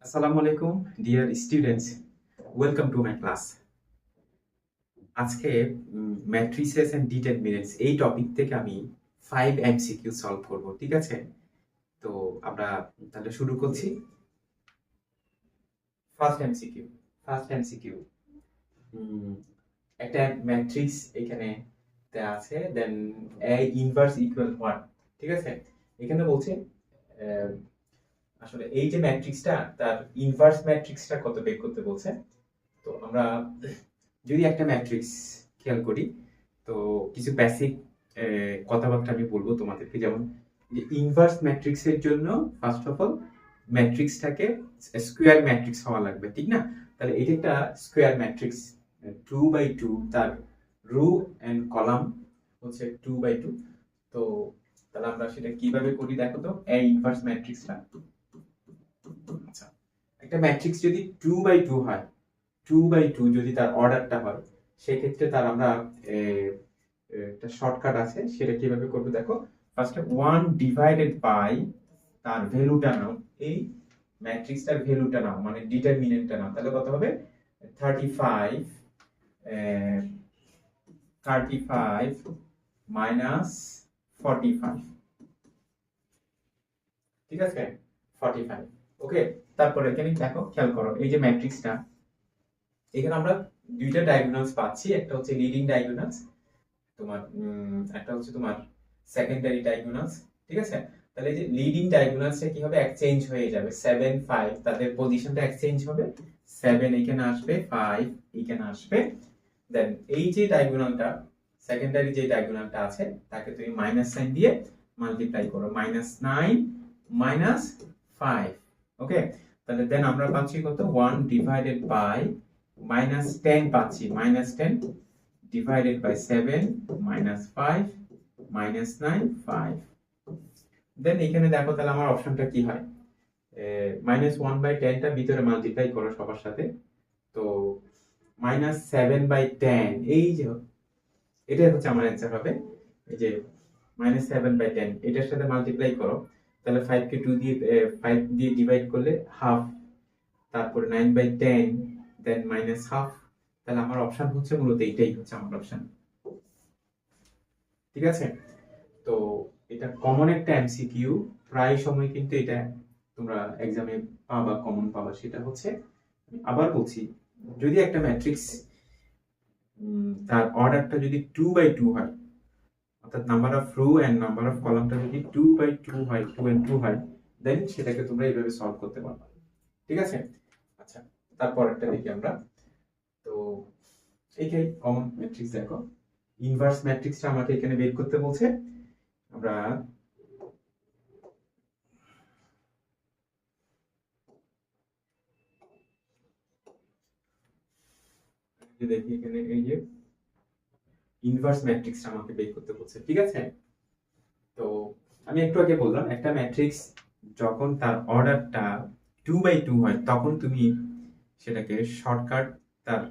আসসালামু আলাইকুম dear students, welcome to my class. আজকে ম্যাট্রিসেস অ্যান্ড ডিটারমিনেন্টস এই টপিক থেকে আমি 5 এমসিকিউ সলভ করব, ঠিক আছে? তো আমরা তাহলে শুরু করছি। ফার্স্ট এমসিকিউ ফার্স্ট এমসিকিউ একটা ম্যাট্রিক্স এখানে দেয়া আছে, দেন এ ইনভার্স ইকুয়াল হোয়াট, ঠিক আছে? এখানে বলছে আহ, আসলে এই যে ম্যাট্রিক্সটা তার ইনভার্স ম্যাট্রিক্সটা কত বের করতে বলছে। তো আমরা যদি একটা ম্যাট্রিক্স খেয়াল করি, তো কিছু বেসিক কথাবার্তা আমি বলবো তোমাদেরকে। যেমন যে ইনভার্স ম্যাট্রিক্সের জন্য ফার্স্ট অফ অল ম্যাট্রিক্সটাকে স্কোয়ার ম্যাট্রিক্স হওয়া লাগবে, ঠিক না? তাহলে এটা একটা স্কোয়ার ম্যাট্রিক্স, 2 বাই 2, তার রো এন্ড কলাম হচ্ছে 2 বাই 2। তো তাহলে আমরা সেটা কিভাবে করি দেখো তো, এই ইনভার্স ম্যাট্রিক্সটা। আচ্ছা, একটা ম্যাট্রিক্স যদি 2 বাই 2 হয়, 2 বাই 2 যদি তার অর্ডারটা হয়, সেক্ষেত্রে তার আমরা একটা শর্টকাট আছে, সেটা কিভাবে করবো দেখো। ফার্স্টে 1 ডিভাইডেড বাই তার ভ্যালুটা নাও, এই ম্যাট্রিক্সটার ভ্যালুটা নাও, মানে ডিটারমিনেন্টটা নাও। তাহলে কত হবে? 35 35 মাইনাস 45, ঠিক আছে? 45, ওকে। তারপরে এখানে দেখো, খেয়াল করো, এই যে ম্যাট্রিক্সটা, এখানে আমরা দুইটা ডায়াগোনালস পাচ্ছি। একটা হচ্ছে লিডিং ডায়াগোনালস, তোমার একটা হচ্ছে তোমার সেকেন্ডারি ডায়াগোনালস, ঠিক আছে? তাহলে এই যে লিডিং ডায়াগোনালসটা কি হবে, এক্সচেঞ্জ হয়ে যাবে। 7 5 তাদের পজিশনটা এক্সচেঞ্জ হবে। 7 এখানে আসবে, 5 এখানে আসবে। দেন এই যে ডায়াগোনালটা, সেকেন্ডারি যে ডায়াগোনালটা আছে, তাকে তুমি মাইনাস সাইন দিয়ে মাল্টিপ্লাই করো, -9 -5, ওকে। তাহলে দেন আমরা পাচ্ছি কত, 1 ডিভাইডেড বাই পাচ্ছি, -10 ডিভাইডেড বাই 7 -5 -9 5। দেন এখানে দেখো, তাহলে আমার অপশনটা কি হয়, -1/10টা ভিতরে মাল্টিপ্লাই করো সবার সাথে। তো -7/10, এই যে এটাই হচ্ছে আমার অ্যান্সার হবে। এই যে -7/10 এটার সাথে মাল্টিপ্লাই করো, তাহলে 5 কে 2 দিয়ে 5 দিয়ে ডিভাইড করলে হাফ, তারপরে 9/10, দেন মাইনাস হাফ। তাহলে আমার অপশন হচ্ছে মূলত এইটাই হচ্ছে আমার অপশন, ঠিক আছে? তো এটা কমন একটা এমসিকিউ, প্রায় সময় কিন্তু এটা তোমরা এক্সামে পাবা, কমন পাবা। সেটা হচ্ছে, আমি আবার বলছি, যদি একটা ম্যাট্রিক্স তার অর্ডারটা যদি 2 বাই 2 হয়, অর্থাৎ number of row and number of কলামটা যদি 2 বাই 2 হয়, 2 and 2 হয়, দেন সেটাকে তোমরা এইভাবে সলভ করতে পারবা, ঠিক আছে? আচ্ছা, তারপর একটা দেখি আমরা। তো এইটাই কমন ম্যাট্রিক্স। দেখো, ইনভার্স ম্যাট্রিক্সটা আমাকে এখানে বের করতে বলছে। আমরা দেখি এখানে, এই যে ইনভার্স ম্যাট্রিক্সটা আমাকে বের করতে বলছে, ঠিক আছে? তো আমি একটু আগে বললাম, একটা ম্যাট্রিক্স যখন তার অর্ডারটা 2 বাই 2 হয়, তখন তুমি সেটাকে শর্টকাট তার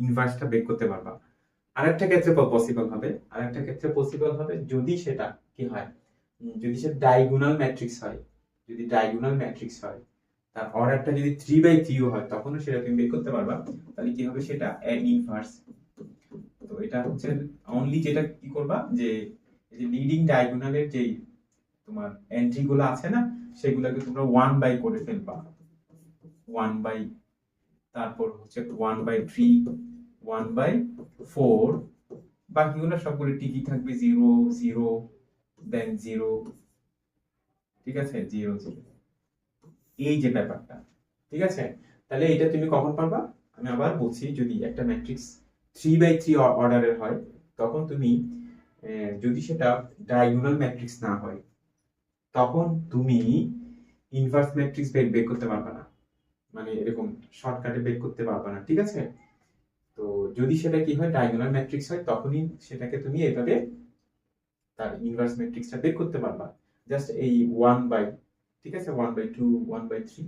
ইনভার্সটা বের করতে পারবা। আরেকটা ক্ষেত্রে পসিবল হবে যদি সেটা কি হয়, যদি সে ডায়াগোনাল ম্যাট্রিক্স হয়, যদি ডায়াগোনাল ম্যাট্রিক্স হয়, তার অর্ডারটা যদি 3 বাই 3 হয়, তখনও সেটা তুমি বের করতে পারবা। তাহলে কি হবে সেটা, ইনভার্স। তো এটা হচ্ছে অনলি, যেটা কি করবা, যে এই যে লিডিং ডায়াগোনালের যে তোমার এন্ট্রি গুলো আছে না, সেগুলোকে তোমরা 1 বাই করে ফেলবা, 1 বাই, তারপর হচ্ছে 1/3, 1/4, বাকিগুলো সবগুলো ঠিকই থাকবে, 0 0, দেন 0, ঠিক আছে? 0 0, এই যে ব্যাপারটা, ঠিক আছে? তাহলে এটা তুমি কখন পারবা? আমি আবার বলছি, যদি একটা ম্যাট্রিক্স 3/3 অর্ডারের হয়, তখন তুমি যদি সেটা ডায়াগোনাল ম্যাট্রিক্স না হয়, তখন তুমি ইনভার্স ম্যাট্রিক্স বের করতে পারবে না, মানে এরকম শর্টকাটে বের করতে পারবে না, ঠিক আছে? তো যদি সেটা কি হয়, ডায়াগোনাল ম্যাট্রিক্স হয়, তখনই সেটাকে তুমি এভাবে তার ইনভার্স ম্যাট্রিক্সটা বের করতে পারবা। জাস্ট এই 1 বাই, ঠিক আছে, 1/2, 1/3,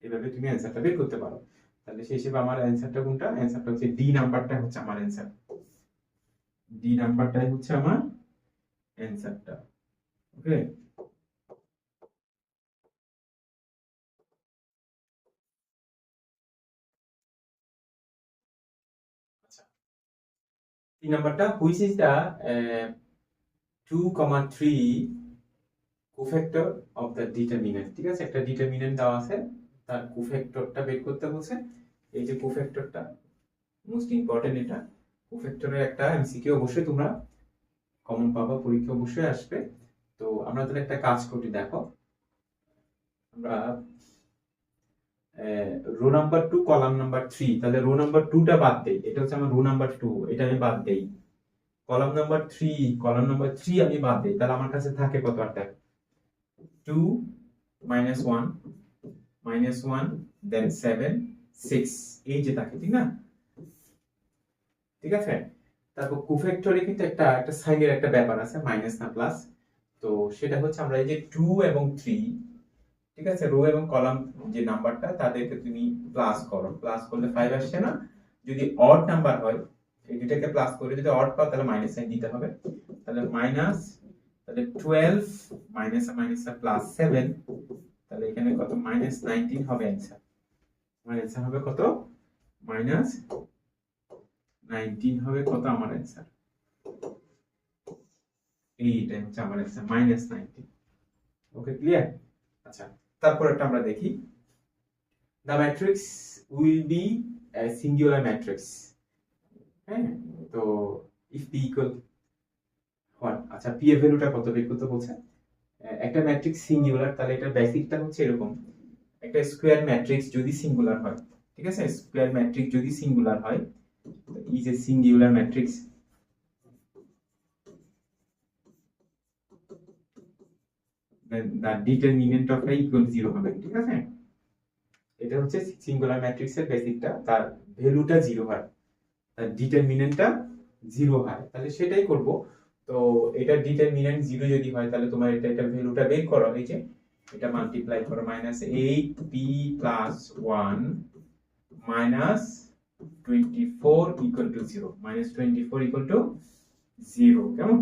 এভাবে তুমি অ্যান্সারটা বের করতে পারো। তাহলে সেই হিসেবে আমার অ্যান্সারটা কোনটা? অ্যান্সারটা হচ্ছে ডি নাম্বারটা হচ্ছে আমার অ্যান্সার। ডি নাম্বারটাই হচ্ছে আমার অ্যান্সারটা, ওকে। 3 নাম্বারটা which is the 2,3 cofactor of the determinant. ঠিক আছে, একটা ডিটারমিনেন্ট দেওয়া আছে, তার কোফ্যাক্টরটা বের করতে বলছে। এই যে কোফ্যাক্টরটা মোস্ট ইম্পর্টেন্ট, এটা কোফ্যাক্টরের একটা এমসিকিউ অবশ্যই তোমরা কমন পাবা, পরীক্ষা অবশ্যই আসবে। তো আমরা তাহলে একটা কাজ করি, দেখো আমরা রো নাম্বার 2 কলাম নাম্বার 3, তাহলে রো নাম্বার 2টা বাদ দেই, এটা হচ্ছে আমার রো নাম্বার 2, এটা আমি বাদ দেই। কলাম নাম্বার 3 আমি বাদ দেই, তাহলে আমার কাছে থাকে কত? আর দেখ 2 -1 দেন 7 6, এই যে থাকে, ঠিক না? ঠিক আছে, তারপর কোফ্যাক্টরে কিন্তু একটা সাইনের একটা ব্যাপার আছে, মাইনাস না প্লাস। তো সেটা হচ্ছে আমরা এই যে 2 এবং 3, ঠিক আছে, রো এবং কলাম যে নাম্বারটা তাদেরকে তুমি প্লাস করো, প্লাস করলে 5 আসছে না? যদি অড নাম্বার হয়, এই দুটাকে প্লাস করে যদি অড পাও তাহলে মাইনাস সাইন দিতে হবে। তাহলে মাইনাস, তাহলে 12 মাইনাস মাইনাস প্লাস 7, তাহলে এখানে কত? -19 হবে অ্যানসার। আমার অ্যানসার হবে কত? -19 হবে কত আমার অ্যানসার? এইটা হচ্ছে আমার অ্যানসার, -19। ওকে, ক্লিয়ার? আচ্ছা, তারপর একটা আমরা দেখি, the matrix will be a singular matrix। হ্যাঁ, তো if p equal what? আচ্ছা, p এর ভ্যালুটা কত বের করতে বলছে? একটা ম্যাট্রিক্স সিঙ্গুলার, তাহলে এটার বেসিকটা হচ্ছে এরকম, একটা স্কয়ার ম্যাট্রিক্স যদি সিঙ্গুলার হয়, ঠিক আছে, স্কয়ার ম্যাট্রিক্স যদি সিঙ্গুলার হয়, is a singular matrix the determinant of a equal 0 হবে, ঠিক আছে? এটা হচ্ছে সিঙ্গুলার ম্যাট্রিক্সের বেসিকটা, তার ভ্যালুটা 0 হয়, তার ডিটারমিনেন্টটা 0 হয়, তাহলে সেটাই করব। তো এটা ডিটারমিনেন্ট 0 যদি হয়, তাহলে তোমার এটা ভ্যালুটা বের করো, এই যে এটা মাল্টিপ্লাই করো, -8p + 1 -24 = 0, -24 = 0, কেমন?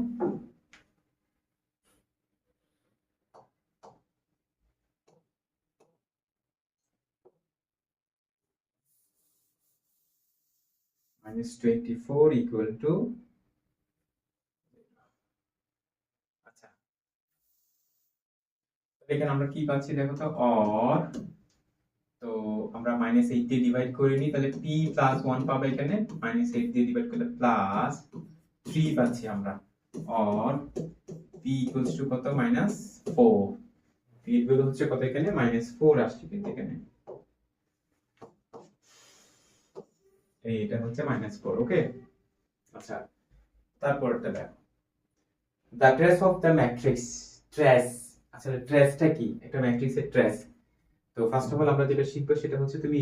-24 = আচ্ছা, এখানে আমরা কি পাচ্ছি দেখো তো, অর, তো আমরা -8 দিয়ে ডিভাইড করে নিই, তাহলে p + 1 পাবে, এখানে -8 দিয়ে ডিভাইড করলে +3 পাচ্ছি আমরা, অর p = কত? -4। p এর ভ্যালু হচ্ছে কত? এখানে -4 আসছে, কিন্তু এখানে এইটা হচ্ছে -4। ওকে, আচ্ছা, তারপরটা দেখো, the trace of the matrix, trace, আসলে ট্রেসটা কি? একটা ম্যাট্রিক্সের ট্রেস। তো ফার্স্ট অফ অল আমরা যেটা শিখবো সেটা হচ্ছে তুমি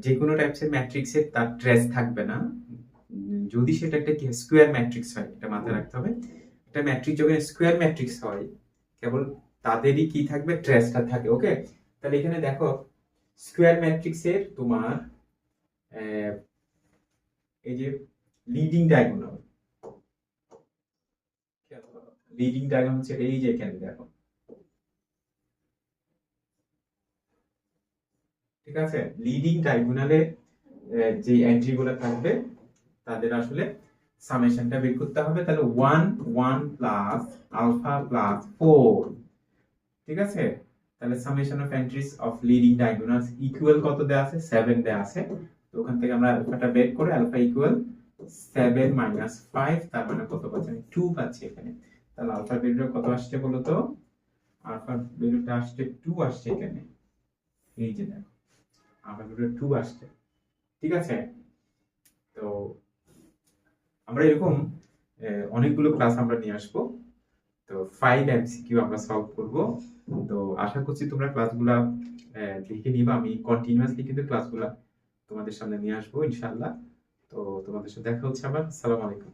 যে কোনো টাইপসের ম্যাট্রিক্সের তার ট্রেস থাকবে না, যদি সেটা একটা কি স্কয়ার ম্যাট্রিক্স হয়, এটা মাথায় রাখতে হবে। একটা ম্যাট্রিক্স যখন স্কয়ার ম্যাট্রিক্স হয়, কেবল তাদেরই কি থাকবে? ট্রেসটা থাকে। ওকে, তাহলে এখানে দেখো স্কয়ার ম্যাট্রিক্সের তোমার এই যে লিডিং ডায়াগোনাল, হচ্ছে এই যে এখানে দেখো, ঠিক আছে, লিডিং ডায়াগোনালে যে এন্ট্রিগুলো থাকবে তাদের আসলে সামেশনটা বের করতে হবে। তাহলে 1 1 প্লাস আলফা প্লাস 4, ঠিক আছে, তাহলে summation of entries of leading diagonals equal কত দেয়া আছে? 7 দেয়া আছে। তো ওখান থেকে আমরা আলফাটা বের করে আলফা ইকুয়াল 7 - 5, তার মানে কত পাচ্ছি? আমি 2 পাচ্ছি এখানে। তাহলে আলফার ভ্যালুটা কত আসছে বলো তো? আলফার ভ্যালুটা আসছে 2 আসছে এখানে, এই যে দেখো আলফার ভ্যালুটা 2 আসছে, ঠিক আছে। তো আমরা এরকম অনেকগুলো ক্লাস আমরা নিয়ে আসবো, তো 5 এমসিকিউ আমরা সলভ করব। তো আশা করছি তোমরা ক্লাসগুলা দেখে নিবা, আমি কন্টিনিউয়াসলি কিন্তু ক্লাসগুলা তোমাদের সামনে নিয়ে আসবো ইনশাআল্লাহ। তো তোমাদের সাথে দেখা হচ্ছে আবার। আসসালামু আলাইকুম।